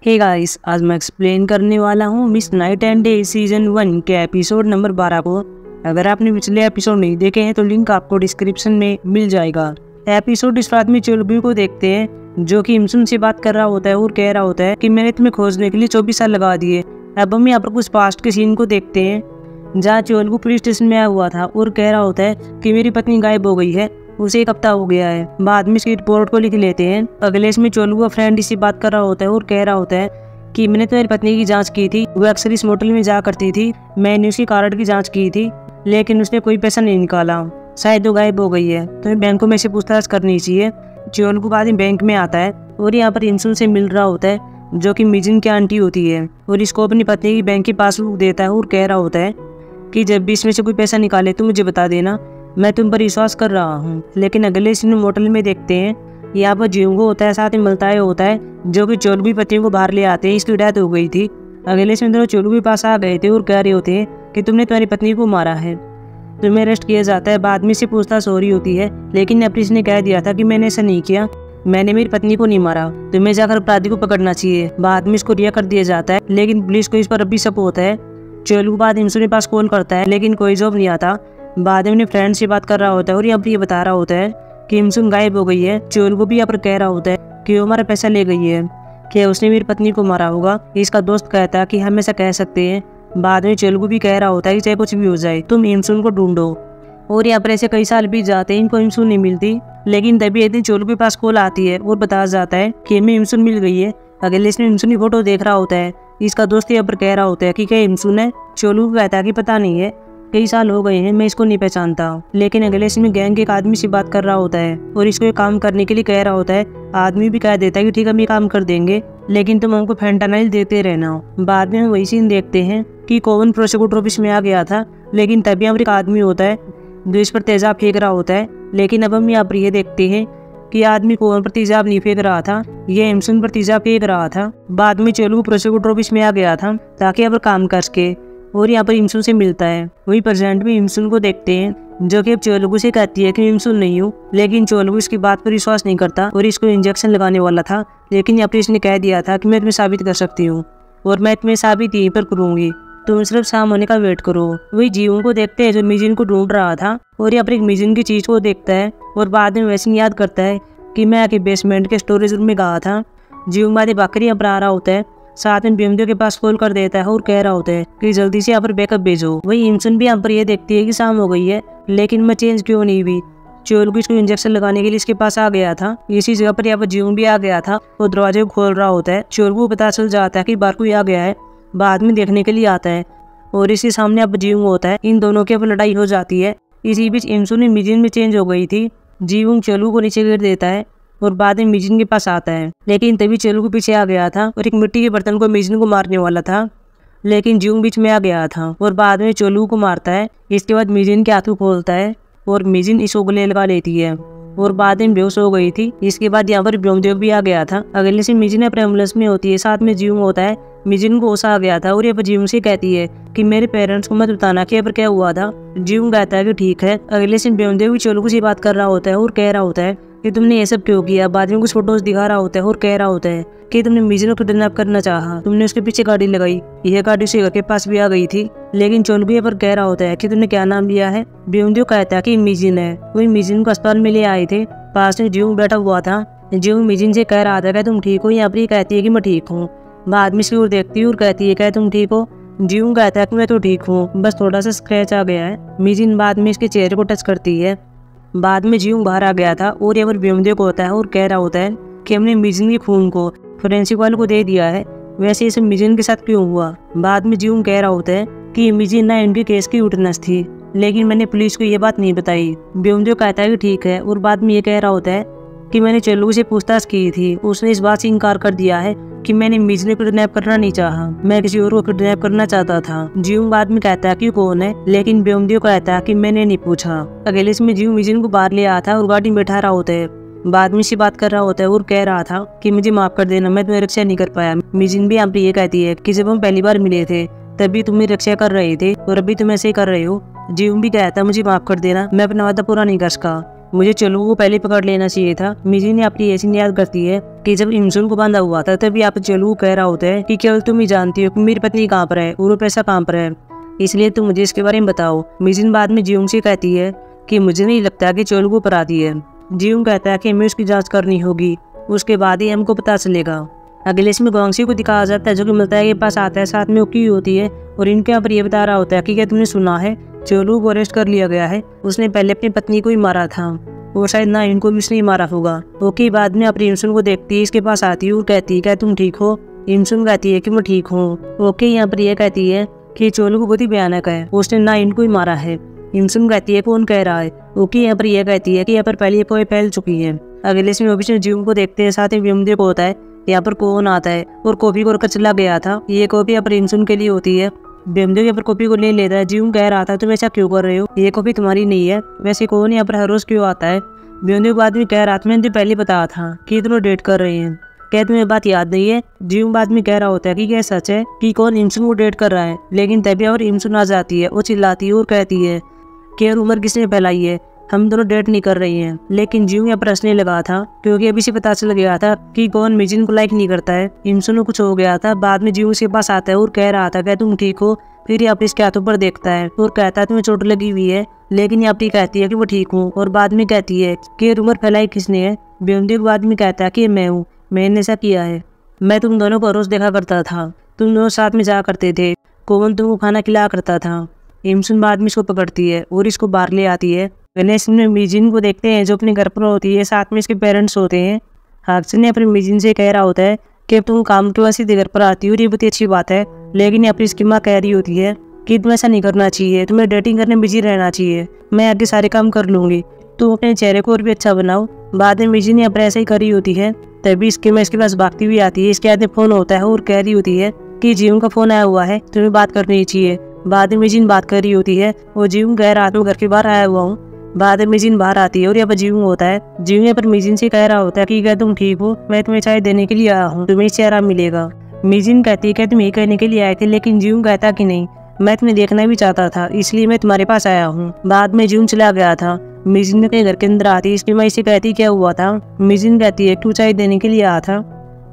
Hey guys, आज मैं explain करने वाला हूँ miss night and day season 1 के एपिसोड नंबर 12 को। अगर आपने पिछले एपिसोड नहीं देखे हैं तो लिंक आपको डिस्क्रिप्शन में मिल जाएगा। एपिसोड स्टार्ट में चोलबी को देखते हैं जो कि इमसुन से बात कर रहा होता है और कह रहा होता है कि मैंने तुम्हें खोजने के लिए 24 साल लगा दिए। अब हम यहाँ पर कुछ पास्ट के सीन को देखते हैं जहाँ चोलबू पुलिस स्टेशन में आया हुआ था और कह रहा होता है कि मेरी पत्नी गायब हो गई है, उसे 1 हफ्ता हो गया है। बाद में इसकी रिपोर्ट को लिख लेते हैं। अगले इसमें चोलू का फ्रेंड इसी बात कर रहा होता है और कह रहा होता है कि मैंने तुम्हारी पत्नी की जांच की थी, वो अक्सर इस मोटल में जा करती थी। मैंने उसकी कार्ड की जांच की थी लेकिन उसने कोई पैसा नहीं निकाला, शायद वो गायब हो गई है। तुम्हें बैंकों में से पूछताछ करनी चाहिए। चोलू बाद में बैंक में आता है और यहाँ पर इमसुन से मिल रहा होता है जो कि मिजिन की आंटी होती है और इसको अपनी पत्नी की बैंक की पासबुक देता है और कह रहा होता है कि जब भी इसमें से कोई पैसा निकाले तो मुझे बता देना, मैं तुम पर विश्वास कर रहा हूँ। लेकिन अगले सीन मोटल में देखते हैं यहाँ पर जियोंगो होता है, साथ में मलताए होता है जो कि चोलबी पत्नी को बाहर ले आते हैं, इसकी डेथ हो गई थी। अगले सीन दोनों चोलबी पास आ गए थे और कह रहे होते हैं कि तुमने तुम्हारी पत्नी को मारा है, तुम्हें अरेस्ट किया जाता है। बाद में से पूछताछ हो रही होती है लेकिन पुलिस ने कह दिया था कि मैंने ऐसा नहीं किया, मैंने मेरी पत्नी को नहीं मारा, तुम्हें जाकर अपराधी को पकड़ना चाहिए। बाद में इसको रिहा कर दिया जाता है लेकिन पुलिस को इस पर अभी शक होता है। चोलू बाद इमसुन के पास कॉल करता है लेकिन कोई जॉब नहीं आता। बाद में अपने फ्रेंड से बात कर रहा होता है और यहाँ पर ये बता रहा होता है कि इमसुन गायब हो गई है। चोलू को भी यहाँ पर कह रहा होता है कि वो हमारा पैसा ले गई है, क्या उसने मेरी पत्नी को मारा होगा। इसका दोस्त कहता है कि हम ऐसा कह सकते हैं। बाद में चोलू भी कह रहा होता है कि चाहे कुछ भी हो जाए तुम इमसुन को ढूंढो। और यहाँ पर ऐसे कई साल बीत जाते हैं, इनको इमसुन नहीं मिलती। लेकिन तभी एक दिन चोलू के पास कॉल आती है और बताया जाता है कि हमें इमसुन मिल गई है। अगले इसमें इमसुन की फोटो देख रहा होता है। इसका दोस्त यहाँ पर कह रहा होता है कि क्या इमसुन है। चोलू कहता है कि पता नहीं है, कई साल हो गए हैं, मैं इसको नहीं पहचानता। लेकिन अगले इसमें गैंग के एक आदमी से बात कर रहा होता है और इसको एक काम करने के लिए कह रहा होता है। आदमी भी कह देता है कि ठीक है, हम ये काम कर देंगे लेकिन तुम हमको फेंटानाइल देते रहना। बाद में हम वही सीन देखते हैं कि कोवन प्रोसिक्यूटर ऑफिस में आ गया था लेकिन तभी यहाँ पर एक आदमी होता है जो इस पर तेजाब फेंक रहा होता है। लेकिन अब हम यहाँ पर ये देखते हैं कि आदमी कोवन पर तेजाब नहीं फेंक रहा था, ये इमसुन पर तेजाब फेंक रहा था। बाद में चोलू प्रोसिक्यूटर ऑफिस में आ गया था ताकि यहाँ पर काम कर सके और यहाँ पर इमसुन से मिलता है। वही प्रेजेंट में इमसुन को देखते हैं जो कि अब चोलू से कहती है कि मैं इमसुन नहीं हूँ। लेकिन चोलू इसकी बात पर विश्वास नहीं करता और इसको इंजेक्शन लगाने वाला था। लेकिन यहाँ पर इसने कह दिया था कि मैं तुम्हें साबित कर सकती हूँ और मैं तुम्हें साबित यहीं पर करूँगी, तुम सिर्फ शाम होने का वेट करो। वही जीवों को देखते हैं जो मिजिन को ढूंढ रहा था और यहाँ पर एक मिजिन की चीज को देखता है और बाद में वैसे याद करता है कि मैं आके बेसमेंट के स्टोरेज रूम में गया था। जीव मारे बाकरी यहाँ पर आ रहा होता है, साथ में बीएमडब्ल्यू के पास कॉल कर देता है और कह रहा होता है कि जल्दी से यहाँ पर बैकअप भेजो। वही इमसुन भी यहाँ पर ये देखती है कि शाम हो गई है लेकिन मैं चेंज क्यों नहीं हुई। चोलू इसको इंजेक्शन लगाने के लिए इसके पास आ गया था। इसी जगह पर यहाँ पर जीव भी आ गया था और दरवाजे को खोल रहा होता है। चोलू को पता चल जाता है कि बार कोई आ गया है, बाद में देखने के लिए आता है और इसके सामने अब जीव होता है। इन दोनों की अब लड़ाई हो जाती है। इसी बीच इमसुन मिजिन में चेंज हो गई थी। जीव चोलू को नीचे गिर देता है और बाद में मिजिन के पास आता है। लेकिन तभी चोलू के पीछे आ गया था और एक मिट्टी के बर्तन को मिजिन को मारने वाला था लेकिन जीव बीच में आ गया था और बाद में चोलू को मारता है। इसके बाद मिजिन के हाथों खोलता है और मिजिन इसको गले लगा लेती है और बाद में बेहोश हो गई थी। इसके बाद यहाँ पर ब्रह्मदेव भी आ गया था। अगले से मिजिन अपने एम्बुलेंस में होती है, साथ में जीव होता है। मिजिन को होश आ गया था और ये पर जीव से कहती है कि मेरे पेरेंट्स को मत बताना कि पर क्या हुआ था। जीव कहता है कि ठीक है। अगले से ब्रह्मदेव भी चोलू से बात कर रहा होता है और कह रहा होता है कि तुमने ये सब क्यों किया। बाद में कुछ फोटोज दिखा रहा होता है और कह रहा होता है कि तुमने मिजिन को किडनैप करना चाहा, तुमने उसके पीछे गाड़ी लगाई, यह गाड़ी उसके घर के पास भी आ गई थी। लेकिन चोलू भी पर कह रहा होता है कि तुमने क्या नाम लिया है। ब्रह्मदेव कहता है कि मिजिन है। वही मिजिन को अस्पताल में ले आए थे, पास में जीव बैठा हुआ था। जीव मिजिन से कह रहा था कि तुम ठीक हो। यहाँ पर कहती है कि मैं ठीक हूँ। बाद में इसकी ओर देखती है और कहती है क्या तुम ठीक हो। जीव कहता है कि मैं तो ठीक हूँ, बस थोड़ा सा स्क्रैच आ गया है। मिजिन बाद में इसके चेहरे को टच करती है। बाद में जीव बाहर आ गया था और यहाँ पर ब्रह्मदेव को होता है और कह रहा होता है कि हमने मिजिन के खून को फोरेंसिक वाले को दे दिया है, वैसे इसे मिजिन के साथ क्यों हुआ। बाद में जीव कह रहा होता है कि मिजिन ना इनके केस की विटनेस थी लेकिन मैंने पुलिस को ये बात नहीं बताई। ब्रह्मदेव कहता है कि ठीक है और बाद में ये कह रहा होता है कि मैंने चोलू से पूछताछ की थी, उसने इस बात से इनकार कर दिया है कि मैंने मिजिन को किडनैप करना नहीं चाहा, मैं किसी और को किडनैप करना चाहता था। जीव बाद में कहता है कि कौन है, लेकिन ब्रह्मदेव कहता है कि मैंने नहीं पूछा। अगले में जीव मिजिन को बाहर ले आया था और गाड़ी में बैठा रहा होता है। बाद में से बात कर रहा होता है और कह रहा था कि मुझे माफ कर देना, मैं तुम्हें रक्षा नहीं कर पाया। मिजिन भी यहाँ पे ये कहती है कि जब हम पहली बार मिले थे तभी तुम मेरी रक्षा कर रहे थे और अभी तुम ऐसे ही कर रहे हो। जीव भी कहता है मुझे माफ कर देना, मैं अपना वादा पूरा नहीं कर सका। मुझे चोलू को पहले पकड़ लेना चाहिए था। मिजिन ने अपनी ऐसी याद करती है कि जब इमसुन को बांधा हुआ था तभी आप चोलू को कह रहा होता है कि केवल तुम ही जानती हो कि मेरी पत्नी कहाँ पर है और वो पैसा कहाँ पर है, इसलिए तुम मुझे इसके बारे में बताओ। मिजिन बाद में जियोंग से कहती है कि मुझे नहीं लगता कि चोलू को अपराधी है। जियोंग कहता है कि हमें उसकी जाँच करनी होगी, उसके बाद ही हमको पता चलेगा। अगले इसमें गोंगसी को दिखाया जाता है जो कि मिलता है के पास आता है, साथ में उकी होती है और इनके यहाँ पर ये बता रहा होता है कि क्या तुमने सुना है चोलू को अरेस्ट कर लिया गया है, उसने पहले अपनी पत्नी को ही मारा था और शायद ना इनको भी उसने ही मारा होगा। ओकी बाद में अपनी इमसुन को देखती है, इसके पास आती है और कहती है क्या तुम ठीक हो। इमसुन कहती है कि मैं ठीक हूँ। ओके यहाँ पर यह कहती है कि चोलू को बहुत ही भयानक है, उसने ना इनको ही मारा है। इमसुन कहती है कौन कह रहा है। ओके यहाँ पर यह कहती है कि यहाँ पर पहले कोई फैल चुकी है। अगले इसमें ऑफिस जियोंग को देखते हैं, साथ ही व्योमदेव को होता है यहाँ पर कौन आता है और कॉपी को रखकर चला गया था। ये कॉपी यहाँ पर इमसुन के लिए होती है। व्योमदेव यहाँ पर कॉपी को ले लेता है। जियोंग कह रहा था तुम ऐसा क्यों कर रहे हो, ये कॉपी तुम्हारी नहीं है, वैसे कौन यहाँ पर हर रोज क्यों आता है। व्योमदेव बाद में कह रहा था मैंने पहले बताया था कि तुम डेट कर रहे हैं, क्या तुम्हें बात याद नहीं है। जियोंग बाद में कह रहा होता है कि क्या सच है कि कौन इमसुन को डेट कर रहा है, लेकिन तभी और इमसुन आ जाती है, वो चिल्लाती है और कहती है कि उम्र किसने फैलाई है, हम दोनों डेट नहीं कर रही हैं। लेकिन जियोंग यहाँ पर हंसने लगा था क्योंकि अभी से पता चल गया था कि कौन मिजिन को लाइक नहीं करता है। इमसुन को कुछ हो गया था। बाद में जियोंग के पास आता है और कह रहा था क्या तुम ठीक हो। फिर यहाँ पर इसके हाथों पर देखता है और कहता है तुम्हें चोट लगी हुई है, लेकिन यहाँ पर कहती है कि वो ठीक हूँ और बाद में कहती है कि उम्र फैलाई किसने है। व्योमदेव बाद में कहता है कि मैं हूँ, मैंने ऐसा किया है, मैं तुम दोनों को रोज देखा करता था, तुम दोनों साथ में जाया करते थे, कौन तुमको खाना खिलाया करता था। इमसुन बाद में इसको पकड़ती है और इसको बाहर ले आती है। गणेश में मिजिन को देखते हैं जो अपने घर पर होती है, साथ में इसके पेरेंट्स होते हैं। हाक्सन ने अपने मिजिन से कह रहा होता है कि तुम काम के वजह से घर पर आती हो, ये बहुत अच्छी बात है, लेकिन अपनी इसकी माँ कह रही होती है कि तुम्हें ऐसा नहीं करना चाहिए, तुम्हें डेटिंग करने में बिजी रहना चाहिए, मैं आगे सारे काम कर लूंगी, तुम अपने चेहरे को और भी अच्छा बनाओ। बाद में मिजिन यहाँ पर ऐसा ही कर रही होती है, तभी इसके पास भागती हुई आती है। इसके हाथ में फोन होता है और कह रही होती है कि जियोंग का फोन आया हुआ है, तुम्हें बात करनी चाहिए। बाद में मिजिन बात कर रही होती है और जियोंग कह रहा था मैं घर के बाहर आया हुआ हूँ। बाद में मिजिन बाहर आती है और यहाँ पर जियोंग होता है। जियोंग यहाँ पर मिजिन से कह रहा होता है कि क्या तुम ठीक हो, मैं तुम्हें चाय देने के लिए आया हूँ, तुम्हें चेहरा मिलेगा। मिजिन कहती है क्या तुम ये कहने के लिए आए थे, लेकिन जियोंग कहता कि नहीं, मैं तुम्हें देखना भी चाहता था, इसलिए मैं तुम्हारे पास आया हूँ। बाद में जियोंग चला गया था। मिजिन ने घर के अंदर आती है, इसकी माँ इसे कहती क्या हुआ था। मिजिन कहती है क्यों चाय देने के लिए आया था।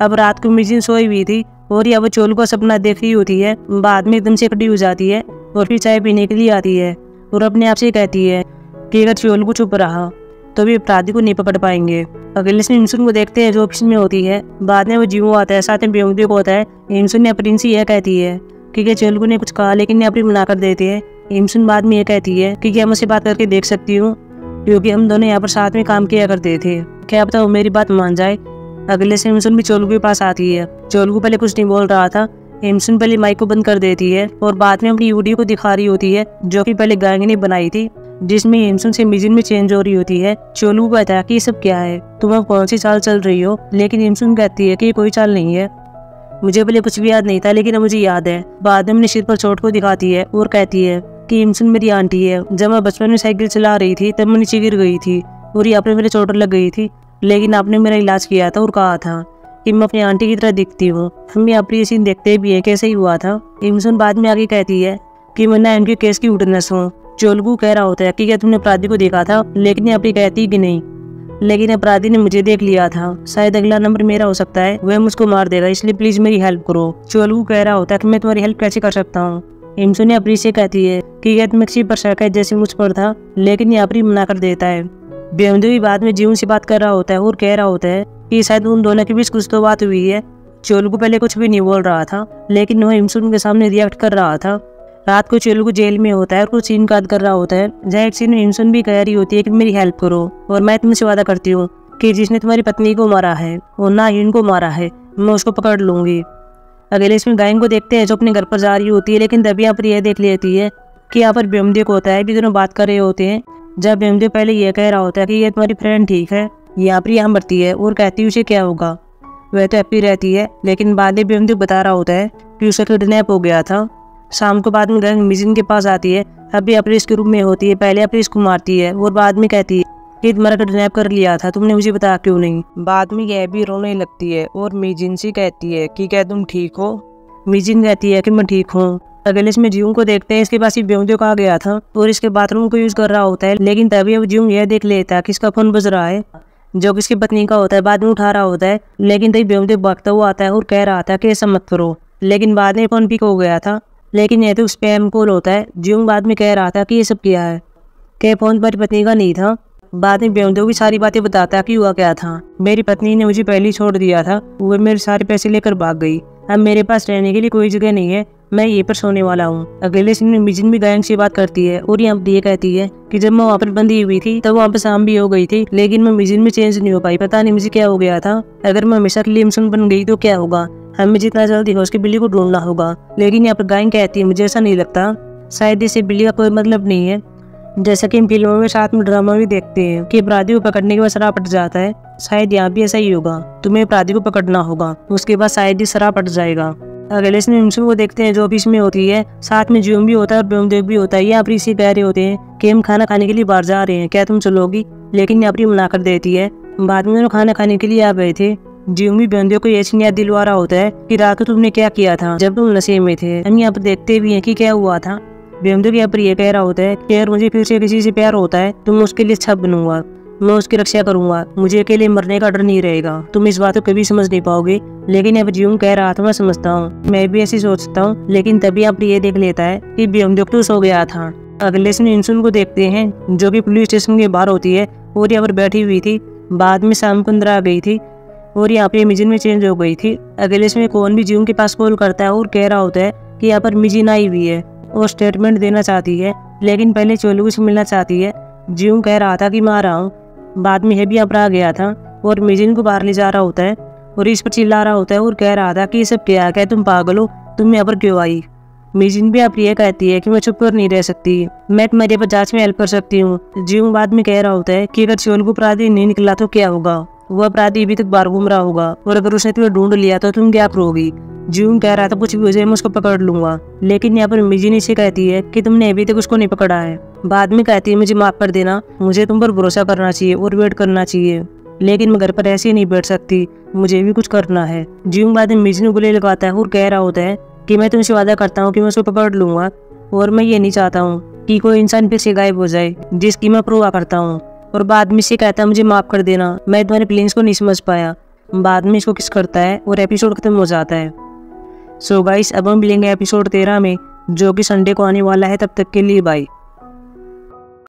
अब रात को मिजिन सोई हुई थी और यह वो चोलू का सपना देख रही होती है। बाद में एकदम से खड़ी हो जाती है और फिर चाय पीने के लिए आती है और अपने आप से कहती है कि अगर चोलू को चुप रहा तो भी अपराधी को नहीं पकड़ पाएंगे। अगले से इमसुन को देखते हैं जो ऑफिस में होती है। बाद में वो जियोंग आता है, साथ में व्योमदेव को होता है। इमसुन ने अपनी से यह कहती है कि क्या चोलू ने कुछ कहा, लेकिन ये अपनी मना कर देती है। इमसुन बाद में यह कहती है कि क्या मुझसे बात करके देख सकती हूँ, क्योंकि हम दोनों यहाँ पर साथ में काम किया करते थे, क्या पता वो मेरी बात मान जाए। अगले से इमसुन भी चोलू के पास आती है। चोलू पहले कुछ नहीं बोल रहा था। इमसुन पहले माइक को बंद कर देती है और बाद में अपनी वीडियो को दिखा रही होती है जो कि पहले गांगी ने बनाई थी, जिसमें इमसुन से मिजिन में चेंज हो रही होती है। चोलू को कहता है कि ये सब क्या है, तुम अब कौन सी चाल चल रही हो, लेकिन इमसुन कहती है कि कोई चाल नहीं है, मुझे पहले कुछ भी याद नहीं था, लेकिन अब मुझे याद है। बाद में अपने सिर पर चोट को दिखाती है और कहती है कि इमसुन मेरी आंटी है, जब मैं बचपन में साइकिल चला रही थी तब मैं नीचे गिर गई थी और यहाँ पर मेरे चोट लग गई थी, लेकिन आपने मेरा इलाज किया था और कहा था कि मैं अपनी आंटी की तरह दिखती हूँ। हम यहाँ पर ये सीन देखते भी है कैसे ही हुआ था। इमसुन बाद में आगे कहती है कि मैं ना इनके केस की विटनेस हूँ। चोलू कह रहा होता है कि क्या तुमने अपराधी को देखा था, लेकिन ये अपनी कहती कि नहीं, लेकिन अपराधी ने मुझे देख लिया था, शायद अगला नंबर मेरा हो सकता है, वह मुझको मार देगा, इसलिए प्लीज मेरी हेल्प करो। चोलू कह रहा होता है कि मैं तुम्हारी हेल्प कैसे कर सकता हूँ। इमसुन ने अपनी से कहती है कि क्या तुम्हें किसी पर शक है जैसे मुझ पर था, लेकिन यहाँ पर मना कर देता है। व्योमदेव बाद में जियोंग से बात कर रहा होता है और कह रहा होता है कि शायद उन दोनों के बीच कुछ तो बात हुई है। चोलू को पहले कुछ भी नहीं बोल रहा था, लेकिन वह इमसुन के सामने रिएक्ट कर रहा था। रात को चोलू जेल में होता है और कुछ सीन काट कर रहा होता है, जहाँ एक सीन में इमसुन भी कह रही होती है कि मेरी हेल्प करो और मैं तुमसे वादा करती हूँ कि जिसने तुम्हारी पत्नी को मारा है और ना ही इनको मारा है, मैं उसको पकड़ लूंगी। अगले इसमें गायन को देखते हैं जो अपने घर पर जा रही होती है, लेकिन तभी यहाँ पर यह देख लेती है कि यहाँ पर व्योमदेव को होता है, भी दोनों बात कर रहे होते हैं। जब व्योमदेव पहले यह कह रहा होता है कि ये तुम्हारी फ्रेंड ठीक है, यहाँ पर यहाँ मरती है और कहती है उसे क्या होगा, वह तो हैप्पी रहती है, लेकिन बाद में व्योमदेव बता रहा होता है कि उसे किडनैप हो गया था। शाम को बाद में गैंग मिजिन के पास आती है, अभी अपरेस के रूम में होती है, पहले अपरेस को मारती है और बाद में कहती है कि तुम्हारा किडनैप कर लिया था, तुमने मुझे बताया क्यों नहीं। बाद में यह भी रोने लगती है और मिजिन से कहती है कि क्या तुम ठीक हो। मिजिन कहती है कि मैं ठीक हूँ। अगले इसमें जियोंग को देखते हैं, इसके पास ही ब्योंगदेओ आ गया था और इसके बाथरूम को यूज कर रहा होता है। लेकिन तभी अब जियोंग यह देख लेता है कि इसका फोन बज रहा है, जो कि इसकी पत्नी का होता है। बाद में उठा रहा होता है, लेकिन तभी ब्योंगदेओ भागता हुआ आता है और कह रहा था कि ऐसा मत करो। लेकिन बाद में फोन पिक हो गया था, लेकिन यह तो स्पैम कॉल होता है। जियोंग बाद में कह रहा था कि ये सब किया है, कि फोन पर पत्नी का नहीं था। बाद में ब्योंगदेओ की सारी बातें बताता है कि हुआ क्या था। मेरी पत्नी ने मुझे पहले ही छोड़ दिया था, वो मेरे सारे पैसे लेकर भाग गई। अब मेरे पास रहने के लिए कोई जगह नहीं है, मैं ये पर सोने वाला हूँ। अगले सीन में मिजिन भी गैंग से बात करती है और यहाँ पर ये कहती है कि जब मैं वहाँ पर बंदी हुई थी तब वहाँ पर शाम भी हो गई थी, लेकिन मैं मिजिन में चेंज नहीं हो पाई। पता नहीं मुझे क्या हो गया था। अगर मैं हमेशा के लिए मिशन बन गई तो क्या होगा? हमें जितना जल्दी हो उसकी बिल्ली को ढूंढना होगा। लेकिन यहाँ पर गैंग कहती है मुझे ऐसा नहीं लगता, शायद इसे बिल्ली का कोई मतलब नहीं है। जैसा कि इन फिल्मों में साथ में ड्रामा भी देखते हैं कि अपराधी को पकड़ने के बाद शराब पट जाता है, शायद यहाँ भी ऐसा ही होगा। तुम्हें अपराधी को पकड़ना होगा, उसके बाद शायद ही शराब पट जाएगा। अगले इसमें मिशन को देखते हैं जो ऑफिस में होती है, साथ में जियोंग भी होता है और ब्योंगदेओ भी होता है। यहाँ पर इसी कह रहे होते हैं कि हम खाना खाने के लिए बाहर जा रहे हैं, क्या तुम चलोगी? लेकिन यहाँ पर मना कर देती है। बाद में खाना खाने के लिए आ गए थे। जियोंग भी ब्योंगदेओ को ऐसी याद दिलवा रहा होता है कि रात को तुमने क्या किया था जब तुम नशे में थे। हम यहाँ पर देखते भी हैं कि क्या हुआ था। ब्योंगदेओ यहाँ पर ये कह रहा होता है कि अगर मुझे फिर से किसी से प्यार होता है तो मैं उसके लिए अच्छा बनूंगा, मैं उसकी रक्षा करूंगा, मुझे अकेले मरने का डर नहीं रहेगा। तुम इस बात को कभी समझ नहीं पाओगे। लेकिन अब जियोंग कह रहा था मैं समझता हूँ, मैं भी ऐसी सोचता हूँ। लेकिन तभी आप ये देख लेता है कि ब्योंगदेओ तो सो गया था। अगले से इंसुन को देखते हैं जो कि पुलिस स्टेशन के बाहर होती है और यहाँ पर बैठी हुई थी। बाद में शाम को अंदर आ गई थी और यहाँ पे मिजिन में चेंज हो गई थी। अगले में कौन भी जियोंग के पास कॉल करता है और कह रहा होता है कि यहाँ पर मिजिन आई हुई है और स्टेटमेंट देना चाहती है, लेकिन पहले चोलू से मिलना चाहती है। जियोंग कह रहा था कि मैं आ रहा हूँ। बाद में हेबी आ गया था और मिजिन को बाहर ले जा रहा होता है और इस पर चिल्ला रहा होता है और कह रहा था कि ये सब क्या है, तुम पागल हो, तुम यहाँ पर क्यों आई? मिजिन भी आप ये कहती है कि मैं चुप कर नहीं रह सकती, मैं तुम्हारे पर जांच में हेल्प कर सकती हूँ। जियोंग बाद में कह रहा होता है कि अगर चोलू अपराधी नहीं निकला तो क्या होगा? वो अपराधी अभी तक बाहर घूम रहा होगा और अगर उसने तुम्हें ढूंढ लिया तो तुम क्या करोगी? जियोंग कह रहा था कुछ भी हो जाए मैं उसको पकड़ लूंगा। लेकिन यहाँ पर मिजिन इसे कहती है कि तुमने अभी तक उसको नहीं पकड़ा है। बाद में कहती है मुझे माफ कर देना, मुझे तुम पर भरोसा करना चाहिए और वेट करना चाहिए, लेकिन मैं घर पर ऐसे ही नहीं बैठ सकती, मुझे भी कुछ करना है। जियोंग बाद में मिजिन को गले लगाता है और कह रहा होता है कि मैं तुमसे वादा करता हूँ कि मैं उसको पकड़ लूंगा और मैं ये नहीं चाहता हूँ कि कोई इंसान फिर से गायब हो जाए जिसकी मैं प्रोवा करता हूँ। और बाद में इसे कहता है मुझे माफ कर देना, मैं तुम्हारे फीलिंग्स को नहीं समझ पाया। बाद में इसको किस करता है और एपिसोड खत्म हो जाता है। सो गाइस अब हम मिलेंगे एपिसोड 13 में, जो कि संडे को आने वाला है। तब तक के लिए बाय।